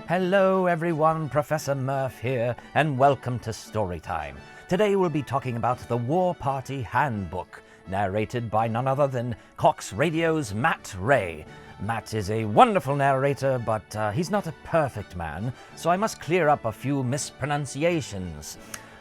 Hello everyone, Professor Murph here, and welcome to Storytime. Today we'll be talking about the War Party Handbook, narrated by none other than Cox Radio's Matt Ray. Matt is a wonderful narrator, but he's not a perfect man, so I must clear up a few mispronunciations.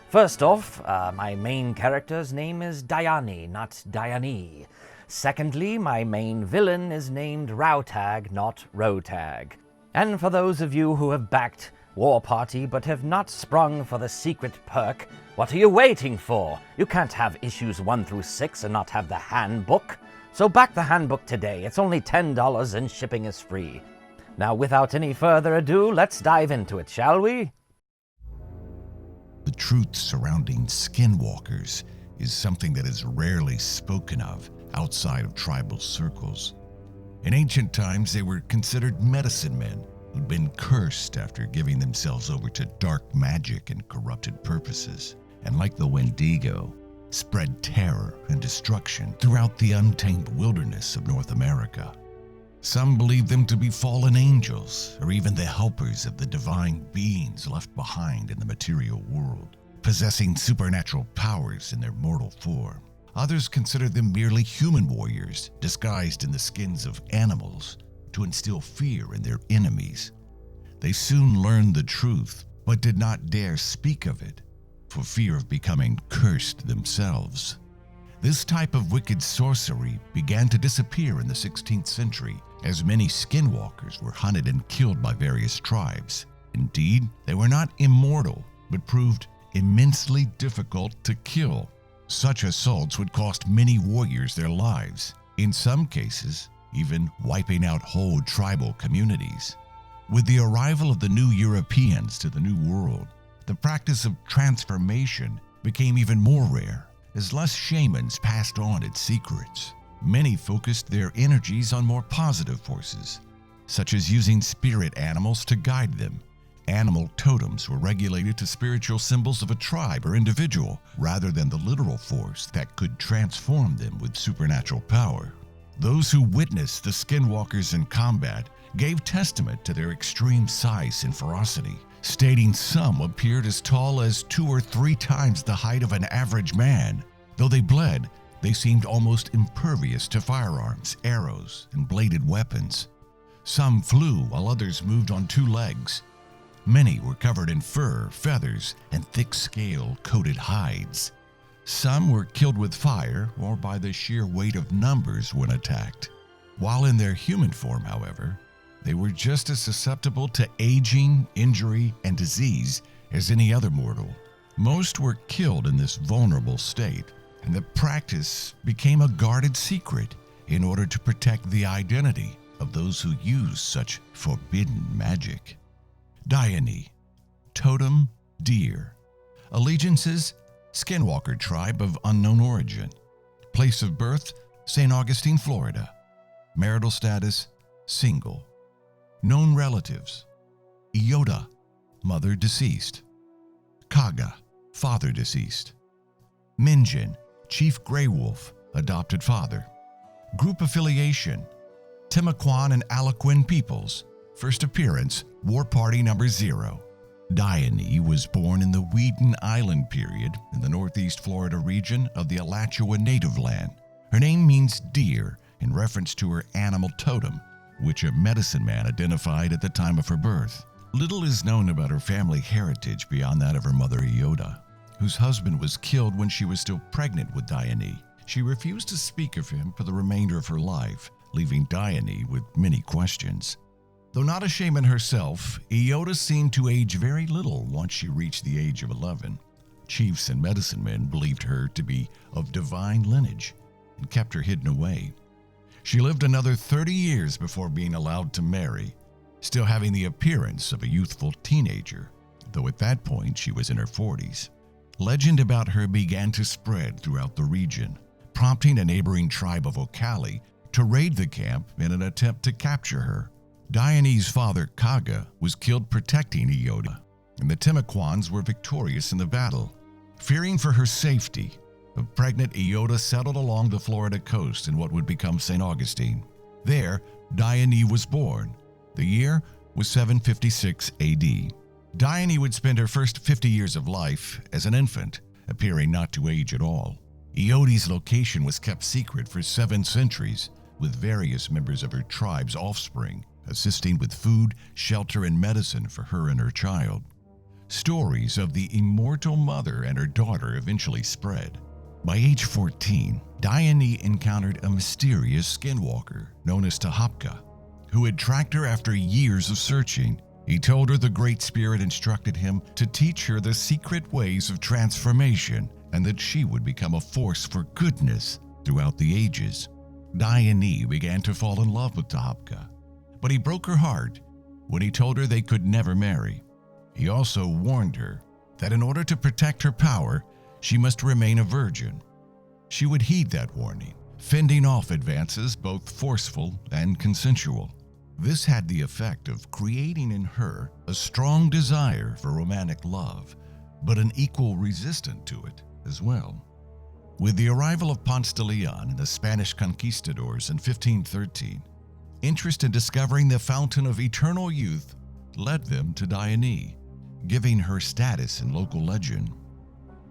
First off, my main character's name is Diane, not Diane. Secondly, my main villain is named Rautag, not Rotag. And for those of you who have backed War Party but have not sprung for the secret perk, what are you waiting for? You can't have issues 1 through 6 and not have the handbook. So back the handbook today. It's only $10 and shipping is free. Now, without any further ado, let's dive into it, shall we? The truth surrounding skinwalkers is something that is rarely spoken of outside of tribal circles. In ancient times, they were considered medicine men who'd been cursed after giving themselves over to dark magic and corrupted purposes, and like the Wendigo, spread terror and destruction throughout the untamed wilderness of North America. Some believed them to be fallen angels, or even the helpers of the divine beings left behind in the material world, possessing supernatural powers in their mortal form. Others considered them merely human warriors, disguised in the skins of animals, to instill fear in their enemies. They soon learned the truth, but did not dare speak of it, for fear of becoming cursed themselves. This type of wicked sorcery began to disappear in the 16th century, as many skinwalkers were hunted and killed by various tribes. Indeed, they were not immortal, but proved immensely difficult to kill. Such assaults would cost many warriors their lives, in some cases, even wiping out whole tribal communities. With the arrival of the new Europeans to the New World, the practice of transformation became even more rare, as less shamans passed on its secrets. Many focused their energies on more positive forces, such as using spirit animals to guide them. Animal totems were regulated to spiritual symbols of a tribe or individual, rather than the literal force that could transform them with supernatural power. Those who witnessed the skinwalkers in combat gave testament to their extreme size and ferocity, stating some appeared as tall as 2 or 3 times the height of an average man. Though they bled, they seemed almost impervious to firearms, arrows, and bladed weapons. Some flew while others moved on 2 legs. Many were covered in fur, feathers, and thick scale-coated hides. Some were killed with fire or by the sheer weight of numbers when attacked. While in their human form, however, they were just as susceptible to aging, injury, and disease as any other mortal. Most were killed in this vulnerable state, and the practice became a guarded secret in order to protect the identity of those who use such forbidden magic. Diane, totem, deer. Allegiances, Skinwalker tribe of unknown origin. Place of birth, St. Augustine, Florida. Marital status, single. Known relatives, Iota, mother deceased. Kaga, father deceased. Minjin, chief gray wolf, adopted father. Group affiliation, Timucuan and Alaquin peoples. First appearance, War Party number 0. Diane was born in the Weeden Island period in the northeast Florida region of the Alachua native land. Her name means deer in reference to her animal totem, which a medicine man identified at the time of her birth. Little is known about her family heritage beyond that of her mother Iota, whose husband was killed when she was still pregnant with Diane. She refused to speak of him for the remainder of her life, leaving Diane with many questions. Though not a shaman herself, Iota seemed to age very little once she reached the age of 11. Chiefs and medicine men believed her to be of divine lineage and kept her hidden away. She lived another 30 years before being allowed to marry, still having the appearance of a youthful teenager, though at that point she was in her 40s. Legend about her began to spread throughout the region, prompting a neighboring tribe of Ocali to raid the camp in an attempt to capture her. Diane's father, Kaga, was killed protecting Iota, and the Timucuans were victorious in the battle. Fearing for her safety, a pregnant Iota settled along the Florida coast in what would become St. Augustine. There, Diane was born. The year, was 756 AD. Dione would spend her first 50 years of life as an infant, appearing not to age at all. Ioti's location was kept secret for 7 centuries, with various members of her tribe's offspring assisting with food, shelter, and medicine for her and her child. Stories of the immortal mother and her daughter eventually spread. By age 14, Dione encountered a mysterious skinwalker known as Tahapka, who had tracked her after years of searching. He told her the Great Spirit instructed him to teach her the secret ways of transformation and that she would become a force for goodness throughout the ages. Dione began to fall in love with Tahapka, but he broke her heart when he told her they could never marry. He also warned her that in order to protect her power, she must remain a virgin. She would heed that warning, fending off advances both forceful and consensual. This had the effect of creating in her a strong desire for romantic love, but an equal resistance to it as well. With the arrival of Ponce de Leon and the Spanish conquistadors in 1513, interest in discovering the fountain of eternal youth led them to Dione, giving her status in local legend.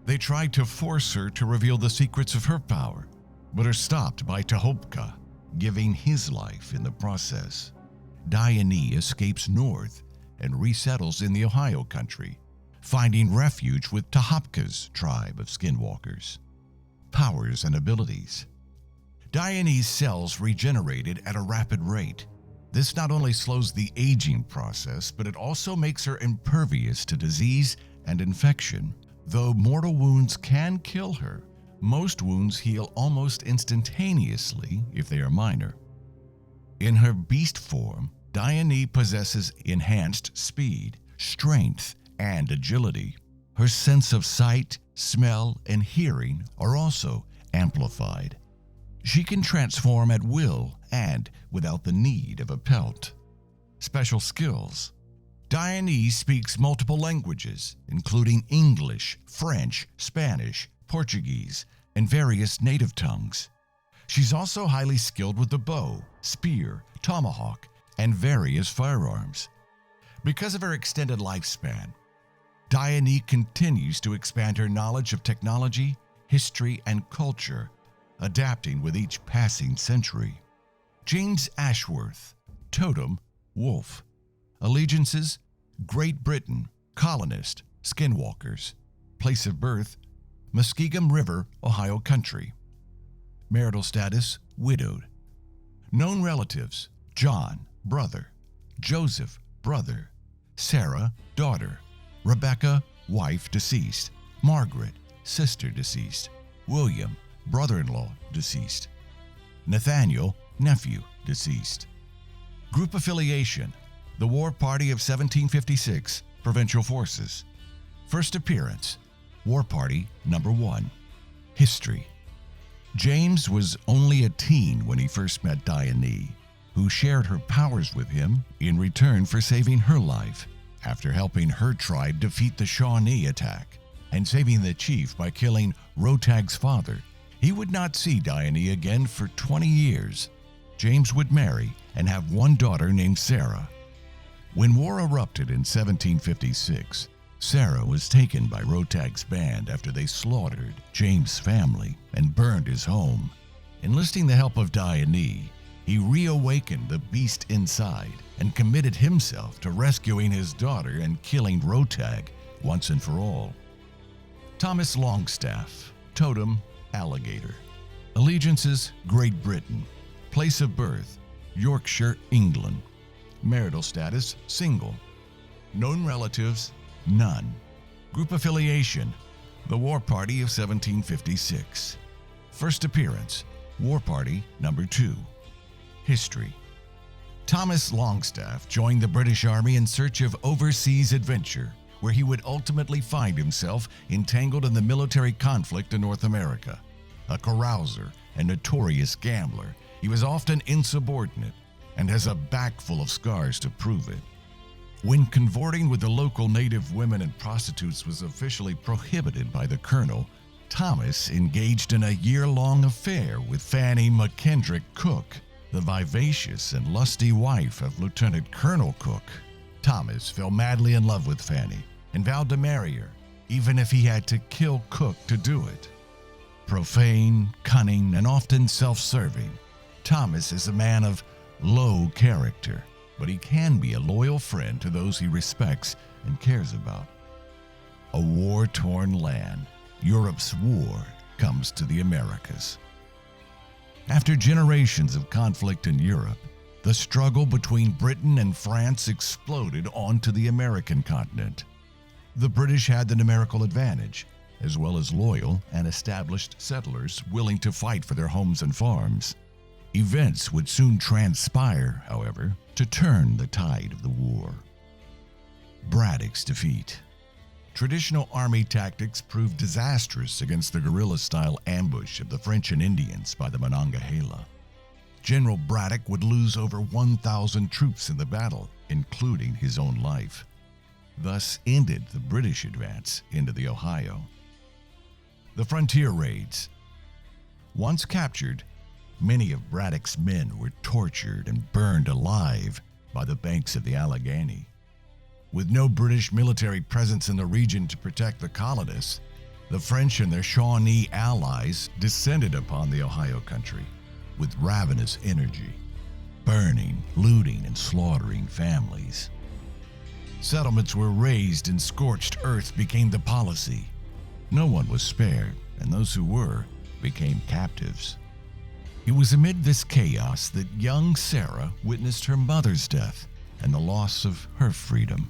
They tried to force her to reveal the secrets of her power, but are stopped by Tahapka, giving his life in the process. Dione escapes north and resettles in the Ohio country, finding refuge with Tahapka's tribe of skinwalkers. Powers and abilities. Dione's cells regenerated at a rapid rate. This not only slows the aging process, but it also makes her impervious to disease and infection. Though mortal wounds can kill her, most wounds heal almost instantaneously if they are minor. In her beast form, Dione possesses enhanced speed, strength, and agility. Her sense of sight, smell, and hearing are also amplified. She can transform at will and without the need of a pelt. Special skills. Dione speaks multiple languages, including English, French, Spanish, Portuguese, and various native tongues. She's also highly skilled with the bow, spear, tomahawk, and various firearms. Because of her extended lifespan, Dione continues to expand her knowledge of technology, history, and culture, adapting with each passing century. James Ashworth, Totem, Wolf. Allegiances, Great Britain, Colonist, Skinwalkers. Place of birth, Muskingum River, Ohio country. Marital status, widowed. Known relatives, John, brother. Joseph, brother. Sarah, daughter. Rebecca, wife, deceased. Margaret, sister, deceased. William, brother-in-law, deceased. Nathaniel, nephew, deceased. Group affiliation, the War Party of 1756, Provincial Forces. First appearance, War Party number 1. History. James was only a teen when he first met Dione, who shared her powers with him in return for saving her life after helping her tribe defeat the Shawnee attack and saving the chief by killing Rotag's father. He would not see Dione again for 20 years. James would marry and have one daughter named Sarah. When war erupted in 1756, Sarah was taken by Rotag's band after they slaughtered James' family and burned his home. Enlisting the help of Dione, he reawakened the beast inside and committed himself to rescuing his daughter and killing Rotag once and for all. Thomas Longstaff, Totem, alligator. Allegiances, Great Britain. Place of birth, Yorkshire, England. Marital status, single. Known relatives, none. Group affiliation, the War Party of 1756. First appearance, War Party number 2. History. Thomas Longstaff joined the British Army in search of overseas adventure, where he would ultimately find himself entangled in the military conflict in North America. A carouser and notorious gambler, he was often insubordinate and has a back full of scars to prove it. When cavorting with the local native women and prostitutes was officially prohibited by the colonel, Thomas engaged in a year-long affair with Fanny McKendrick Cook, the vivacious and lusty wife of Lieutenant Colonel Cook. Thomas fell madly in love with Fanny and vowed to marry her, even if he had to kill Cook to do it. Profane, cunning, and often self-serving, Thomas is a man of low character, but he can be a loyal friend to those he respects and cares about. A war-torn land, Europe's war comes to the Americas. After generations of conflict in Europe, the struggle between Britain and France exploded onto the American continent. The British had the numerical advantage, as well as loyal and established settlers willing to fight for their homes and farms. Events would soon transpire, however, to turn the tide of the war. Braddock's defeat. Traditional army tactics proved disastrous against the guerrilla-style ambush of the French and Indians by the Monongahela. General Braddock would lose over 1,000 troops in the battle, including his own life. Thus ended the British advance into the Ohio. The frontier raids. Once captured, many of Braddock's men were tortured and burned alive by the banks of the Allegheny. With no British military presence in the region to protect the colonists, the French and their Shawnee allies descended upon the Ohio country with ravenous energy, burning, looting, and slaughtering families. Settlements were razed and scorched earth became the policy. No one was spared, and those who were became captives. It was amid this chaos that young Sarah witnessed her mother's death and the loss of her freedom.